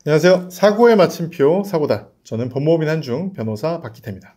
안녕하세요. 사고의 마침표 사고다. 저는 법무법인 한중 변호사 박기태입니다.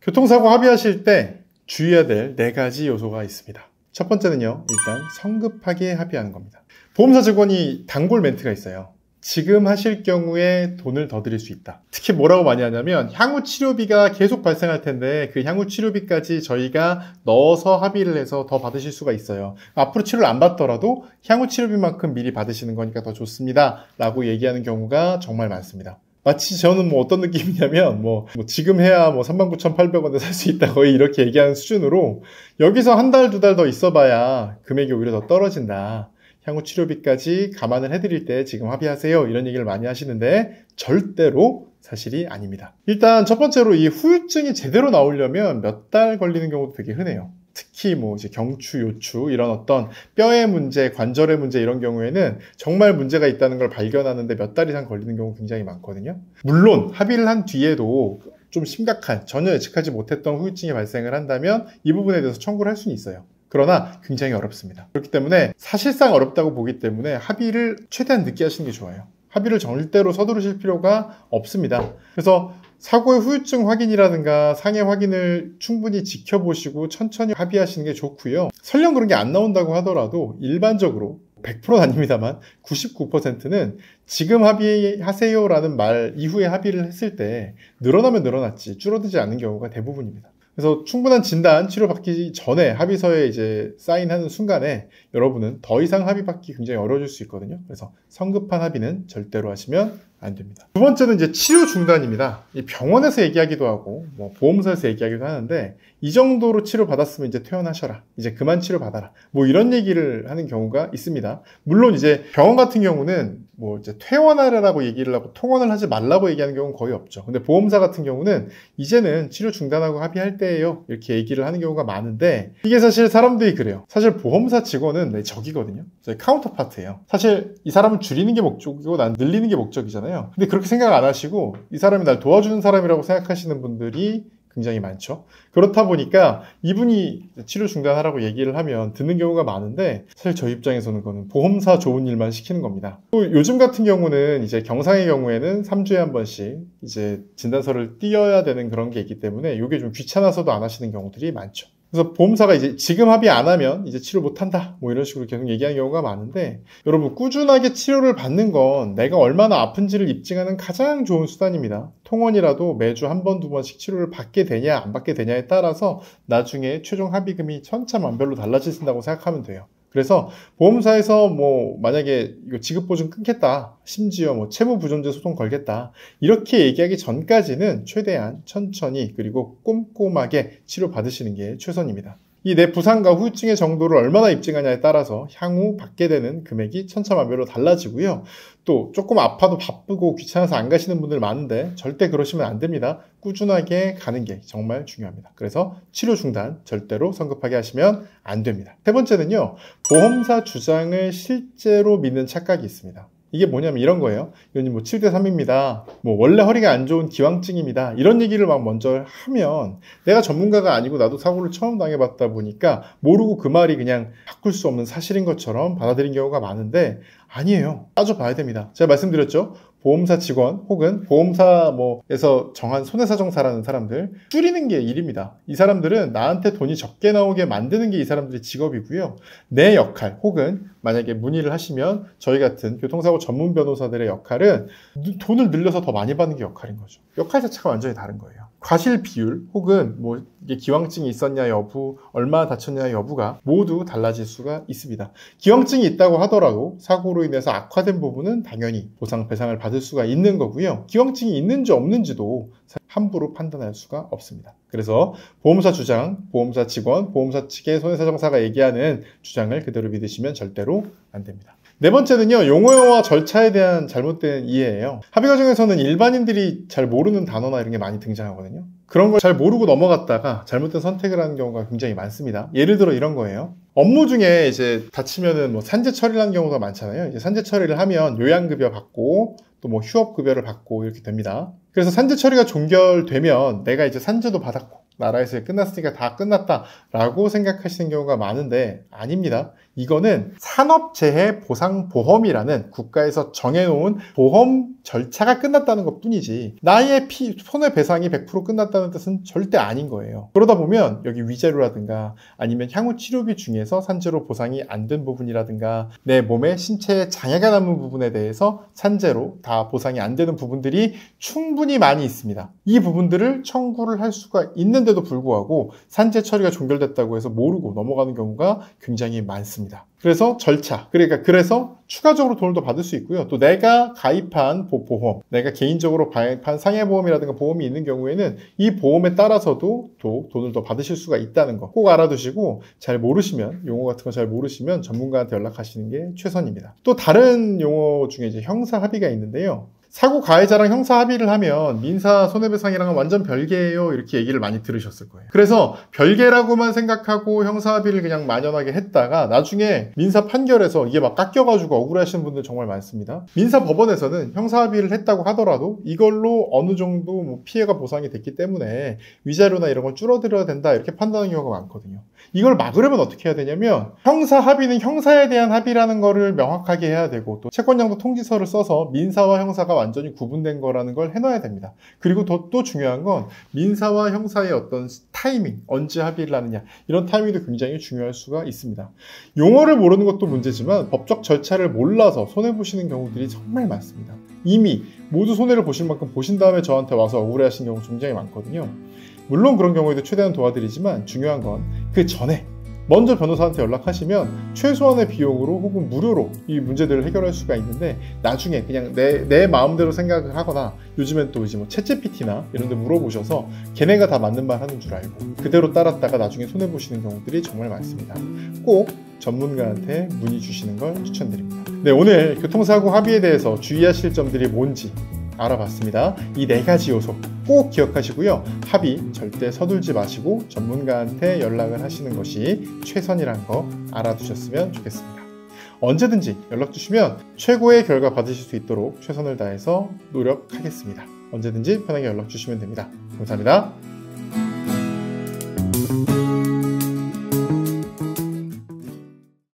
교통사고 합의하실 때 주의해야 될 4가지 요소가 있습니다. 첫 번째는요, 일단 성급하게 합의하는 겁니다. 보험사 직원이 단골 멘트가 있어요. 지금 하실 경우에 돈을 더 드릴 수 있다. 특히 뭐라고 많이 하냐면 향후 치료비가 계속 발생할 텐데 그 향후 치료비까지 저희가 넣어서 합의를 해서 더 받으실 수가 있어요. 앞으로 치료를 안 받더라도 향후 치료비만큼 미리 받으시는 거니까 더 좋습니다 라고 얘기하는 경우가 정말 많습니다. 마치 저는 어떤 느낌이냐면 지금 해야 39,800원에 살 수 있다 거의 이렇게 얘기하는 수준으로 여기서 한 달, 2달 더 있어봐야 금액이 오히려 더 떨어진다. 향후 치료비까지 감안을 해드릴 때 지금 합의하세요. 이런 얘기를 많이 하시는데 절대로 사실이 아닙니다. 일단 첫 번째로 이 후유증이 제대로 나오려면 몇 달 걸리는 경우도 되게 흔해요. 특히 이제 경추, 요추 이런 어떤 뼈의 문제, 관절의 문제 이런 경우에는 정말 문제가 있다는 걸 발견하는데 몇 달 이상 걸리는 경우 굉장히 많거든요. 물론 합의를 한 뒤에도 좀 심각한 전혀 예측하지 못했던 후유증이 발생을 한다면 이 부분에 대해서 청구를 할 수는 있어요. 그러나 굉장히 어렵습니다. 그렇기 때문에 사실상 어렵다고 보기 때문에 합의를 최대한 늦게 하시는 게 좋아요. 합의를 절대로 서두르실 필요가 없습니다. 그래서 사고의 후유증 확인이라든가 상해 확인을 충분히 지켜보시고 천천히 합의하시는 게 좋고요. 설령 그런 게 안 나온다고 하더라도 일반적으로 100%는 아닙니다만 99%는 지금 합의하세요라는 말 이후에 합의를 했을 때 늘어나면 늘어났지 줄어들지 않는 경우가 대부분입니다. 그래서 충분한 진단, 치료받기 전에 합의서에 이제 사인하는 순간에 여러분은 더 이상 합의받기 굉장히 어려워질 수 있거든요. 그래서 성급한 합의는 절대로 하시면 안 됩니다. 두 번째는 이제 치료 중단입니다. 이 병원에서 얘기하기도 하고 보험사에서 얘기하기도 하는데 이 정도로 치료받았으면 이제 퇴원하셔라. 이제 그만 치료받아라. 이런 얘기를 하는 경우가 있습니다. 물론 이제 병원 같은 경우는 이제 퇴원하라고 얘기를 하고 통원을 하지 말라고 얘기하는 경우는 거의 없죠. 근데 보험사 같은 경우는 이제는 치료 중단하고 합의할 때예요. 이렇게 얘기를 하는 경우가 많은데 이게 사실 사람들이 그래요. 사실 보험사 직원은 적이거든요. 저희 카운터파트예요. 사실 이 사람은 줄이는 게 목적이고 난 늘리는 게 목적이잖아요. 근데 그렇게 생각 안 하시고 이 사람이 날 도와주는 사람이라고 생각하시는 분들이 굉장히 많죠. 그렇다 보니까 이분이 치료 중단하라고 얘기를 하면 듣는 경우가 많은데 사실 저희 입장에서는 그거는 보험사 좋은 일만 시키는 겁니다. 또 요즘 같은 경우는 이제 경상의 경우에는 3주에 한 번씩 이제 진단서를 띄어야 되는 그런 게 있기 때문에 이게 좀 귀찮아서도 안 하시는 경우들이 많죠. 그래서 보험사가 이제 지금 합의 안 하면 이제 치료 못 한다. 이런 식으로 계속 얘기하는 경우가 많은데 여러분 꾸준하게 치료를 받는 건 내가 얼마나 아픈지를 입증하는 가장 좋은 수단입니다. 통원이라도 매주 한 번, 2번씩 치료를 받게 되냐 안 받게 되냐에 따라서 나중에 최종 합의금이 천차만별로 달라진다고 생각하면 돼요. 그래서 보험사에서 만약에 이거 지급보증 끊겠다, 심지어 채무부존재 소송 걸겠다 이렇게 얘기하기 전까지는 최대한 천천히 그리고 꼼꼼하게 치료받으시는 게 최선입니다. 이 내 부상과 후유증의 정도를 얼마나 입증하냐에 따라서 향후 받게 되는 금액이 천차만별로 달라지고요. 또 조금 아파도 바쁘고 귀찮아서 안 가시는 분들 많은데 절대 그러시면 안 됩니다. 꾸준하게 가는 게 정말 중요합니다. 그래서 치료 중단 절대로 성급하게 하시면 안 됩니다. 세 번째는요. 보험사 주장을 실제로 믿는 착각이 있습니다. 이게 뭐냐면 이런 거예요. 이거는 7대3입니다. 원래 허리가 안 좋은 기왕증입니다. 이런 얘기를 먼저 하면 내가 전문가가 아니고 나도 사고를 처음 당해봤다 보니까 모르고 그 말이 그냥 바꿀 수 없는 사실인 것처럼 받아들인 경우가 많은데 아니에요. 따져봐야 됩니다. 제가 말씀드렸죠. 보험사 직원 혹은 보험사에서 정한 손해사정사라는 사람들 줄이는 게 일입니다. 이 사람들은 나한테 돈이 적게 나오게 만드는 게 이 사람들의 직업이고요. 내 역할 혹은 만약에 문의를 하시면 저희 같은 교통사고 전문 변호사들의 역할은 돈을 늘려서 더 많이 받는 게 역할인 거죠. 역할 자체가 완전히 다른 거예요. 과실 비율 혹은 이게 기왕증이 있었냐 여부, 얼마나 다쳤냐 여부가 모두 달라질 수가 있습니다. 기왕증이 있다고 하더라도 사고로 인해서 악화된 부분은 당연히 보상 배상을 받을 수가 있는 거고요. 기왕증이 있는지 없는지도 함부로 판단할 수가 없습니다. 그래서 보험사 주장, 보험사 직원, 보험사 측의 손해사정사가 얘기하는 주장을 그대로 믿으시면 절대로 안 됩니다. 네 번째는요, 용어와 절차에 대한 잘못된 이해예요. 합의 과정에서는 일반인들이 잘 모르는 단어나 이런 게 많이 등장하거든요. 그런 걸 잘 모르고 넘어갔다가 잘못된 선택을 하는 경우가 굉장히 많습니다. 예를 들어 이런 거예요. 업무 중에 이제 다치면은 산재 처리라는 경우가 많잖아요. 이제 산재 처리를 하면 요양급여 받고 또 휴업급여를 받고 이렇게 됩니다. 그래서 산재 처리가 종결되면 내가 이제 산재도 받았고 나라에서 끝났으니까 다 끝났다라고 생각하시는 경우가 많은데 아닙니다. 이거는 산업재해보상보험이라는 국가에서 정해놓은 보험 절차가 끝났다는 것 뿐이지 나의 손해배상이 100% 끝났다는 뜻은 절대 아닌 거예요. 그러다 보면 여기 위자료라든가 아니면 향후 치료비 중에서 산재로 보상이 안 된 부분이라든가 내 몸에 신체에 장애가 남은 부분에 대해서 산재로 다 보상이 안 되는 부분들이 충분히 많이 있습니다. 이 부분들을 청구를 할 수가 있는데도 불구하고 산재 처리가 종결됐다고 해서 모르고 넘어가는 경우가 굉장히 많습니다. 그래서 절차, 그래서 추가적으로 돈을 더 받을 수 있고요. 또 내가 가입한 보험, 내가 개인적으로 가입한 상해보험이라든가 보험이 있는 경우에는 이 보험에 따라서도 또 돈을 더 받으실 수가 있다는 거 꼭 알아두시고, 잘 모르시면, 용어 같은 거 잘 모르시면 전문가한테 연락하시는 게 최선입니다. 또 다른 용어 중에 이제 형사 합의가 있는데요. 사고 가해자랑 형사 합의를 하면 민사 손해배상이랑은 완전 별개예요, 이렇게 얘기를 많이 들으셨을 거예요. 그래서 별개라고만 생각하고 형사 합의를 그냥 만연하게 했다가 나중에 민사 판결에서 이게 막 깎여가지고 억울해하시는 분들 정말 많습니다. 민사 법원에서는 형사 합의를 했다고 하더라도 이걸로 어느 정도 뭐 피해가 보상이 됐기 때문에 위자료나 이런 걸 줄어들어야 된다, 이렇게 판단하는 경우가 많거든요. 이걸 막으려면 어떻게 해야 되냐면 형사 합의는 형사에 대한 합의라는 거를 명확하게 해야 되고, 또 채권양도 통지서를 써서 민사와 형사가 완전히 구분된 거라는 걸 해놔야 됩니다. 그리고 또 중요한 건 민사와 형사의 어떤 타이밍, 언제 합의를 하느냐, 이런 타이밍도 굉장히 중요할 수가 있습니다. 용어를 모르는 것도 문제지만 법적 절차를 몰라서 손해보시는 경우들이 정말 많습니다. 이미 모두 손해를 보실 만큼 보신 다음에 저한테 와서 억울해하시는 경우 굉장히 많거든요. 물론 그런 경우에도 최대한 도와드리지만 중요한 건 그 전에 먼저 변호사한테 연락하시면 최소한의 비용으로 혹은 무료로 이 문제들을 해결할 수가 있는데, 나중에 그냥 내 마음대로 생각을 하거나, 요즘엔 또 이제 뭐 챗GPT나 이런 데 물어보셔서 걔네가 다 맞는 말 하는 줄 알고 그대로 따랐다가 나중에 손해보시는 경우들이 정말 많습니다. 꼭 전문가한테 문의 주시는 걸 추천드립니다. 네, 오늘 교통사고 합의에 대해서 주의하실 점들이 뭔지 알아봤습니다. 이 4가지 요소 꼭 기억하시고요. 합의 절대 서둘지 마시고 전문가한테 연락을 하시는 것이 최선이라는 거 알아두셨으면 좋겠습니다. 언제든지 연락 주시면 최고의 결과 받으실 수 있도록 최선을 다해서 노력하겠습니다. 언제든지 편하게 연락 주시면 됩니다. 감사합니다.